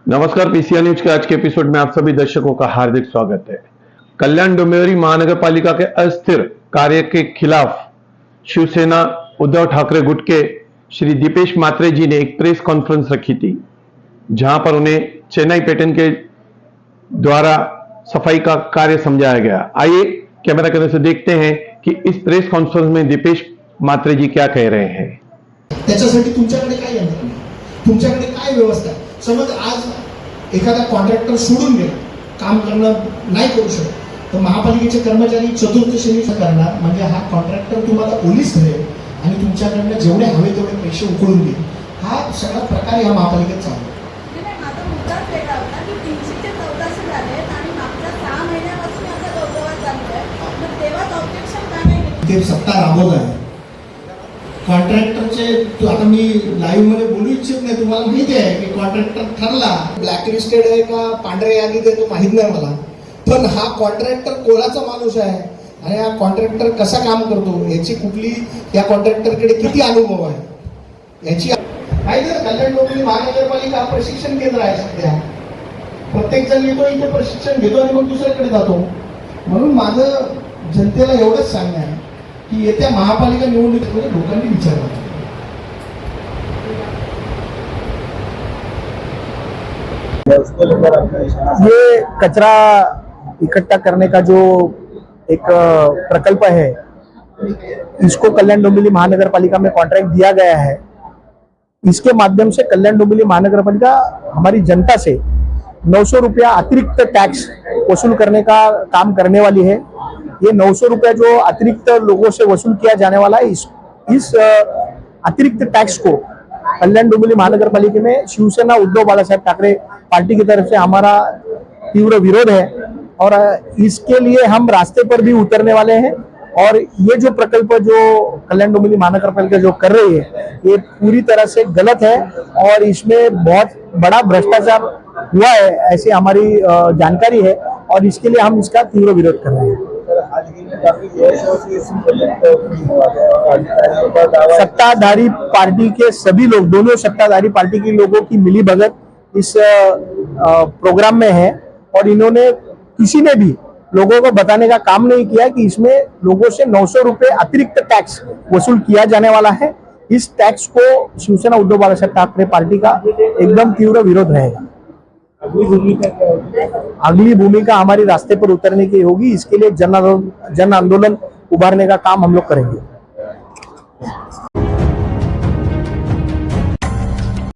नमस्कार, PCR news के आज के episode में आप सभी दर्शकों का हार्दिक स्वागत है। कल्याण डोंबिवली महानगर पालिका के अस्थिर कार्य के खिलाफ शिवसेना उद्धव ठाकरे गुट के श्री दीपेश मात्रे जी ने एक प्रेस कॉन्फ्रेंस रखी थी, जहां पर उन्हें चेन्नई पैटर्न के द्वारा सफाई का कार्य समझाया गया। आइए कैमरा कैमरे से देखते हैं कि इस प्रेस कॉन्फ्रेंस में दीपेश मात्रे जी क्या कह रहे हैं। त्याच्यासाठी तुमच्याकडे काय यंत्रणा आहे, तुमच्याकडे काय व्यवस्था आहे? समज आज एखादा कॉन्ट्रॅक्टर सोडून गेला, काम करणं नाही करू शकत, तर महापालिकेचे कर्मचारी चतुर्थ श्रेणीचा करणार, म्हणजे हा कॉन्ट्रॅक्टर तुम्हाला ओलीस धरेल आणि तुमच्याकडनं जेवढे हवे तेवढे पैसे उकळून देईल। हा सगळा प्रकार या महापालिकेत चालू आहे। माझा मुद्दाच वेगळा होता की 300 ते 1400 झाले आणि मागच्या 6 महिन्यापासून माझा गौरवात चालू आहे, मग तेव्हाच ऑब्जेक्शन का नाही घेतलं? ते सत्ता राबवत आहे कॉन्ट्रॅक्टरचे। आता मी लाईव्ह मध्ये बोलू इच्छित नाही, तुम्हाला माहिती आहे की कॉन्ट्रॅक्टर ठरला ब्लॅकलिस्टेड आहे का पांढरे यादीत आहे तो माहित नाही मला, पण हा कॉन्ट्रॅक्टर कोणाचा माणूस आहे आणि हा कॉन्ट्रॅक्टर कसा काम करतो याची कुठली, या कॉन्ट्रॅक्टरकडे किती अनुभव आहे याची माहिती आहे। कल्याण डोंबिवली महानगरपालिका प्रशिक्षण केंद्र आहे सध्या, प्रत्येक जण येतो इथे प्रशिक्षण घेतो आणि मग दुसऱ्याकडे जातो। म्हणून माझं जनतेला एवढंच सांगणं आहे कि येत्या महापालिका निवडणुकीमध्ये लोकांनी विचार करावा। ये कचरा इकट्ठा करने का जो एक प्रकल्प है, इसको कल्याण डोंबिवली महानगर पालिका में कॉन्ट्रैक्ट दिया गया है। इसके माध्यम से कल्याण डोंबिवली महानगर पालिका हमारी जनता से 900 रुपया अतिरिक्त टैक्स वसूल करने का काम करने वाली है। ये 900 रुपया जो अतिरिक्त लोगों से वसूल किया जाने वाला है, इस अतिरिक्त टैक्स को कल्याण डोंबिवली महानगर पालिका में शिवसेना उद्धव बाला साहब ठाकरे पार्टी की तरफ से हमारा तीव्र विरोध है और इसके लिए हम रास्ते पर भी उतरने वाले हैं। और ये जो प्रकल्प जो कल्याण डोंबिवली महानगर पालिका जो कर रही है, ये पूरी तरह से गलत है और इसमें बहुत बड़ा भ्रष्टाचार हुआ है, ऐसी हमारी जानकारी है और इसके लिए हम इसका तीव्र विरोध कर रहे हैं। सत्ताधारी पार्टी के सभी लोग, दोनों सत्ताधारी पार्टी के लोगों की मिलीभगत इस प्रोग्राम में है और इन्होंने किसी ने भी लोगों को बताने का काम नहीं किया कि इसमें लोगों से 900 रुपए अतिरिक्त टैक्स वसूल किया जाने वाला है। इस टैक्स को शिवसेना उद्धव बाला साहब ठाकरे पार्टी का एकदम तीव्र विरोध रहेगा। अगली भूमिका हमारी रास्ते पर उतरने की होगी। इसके लिए जन आंदोलन उभारने का काम हम लोग करेंगे।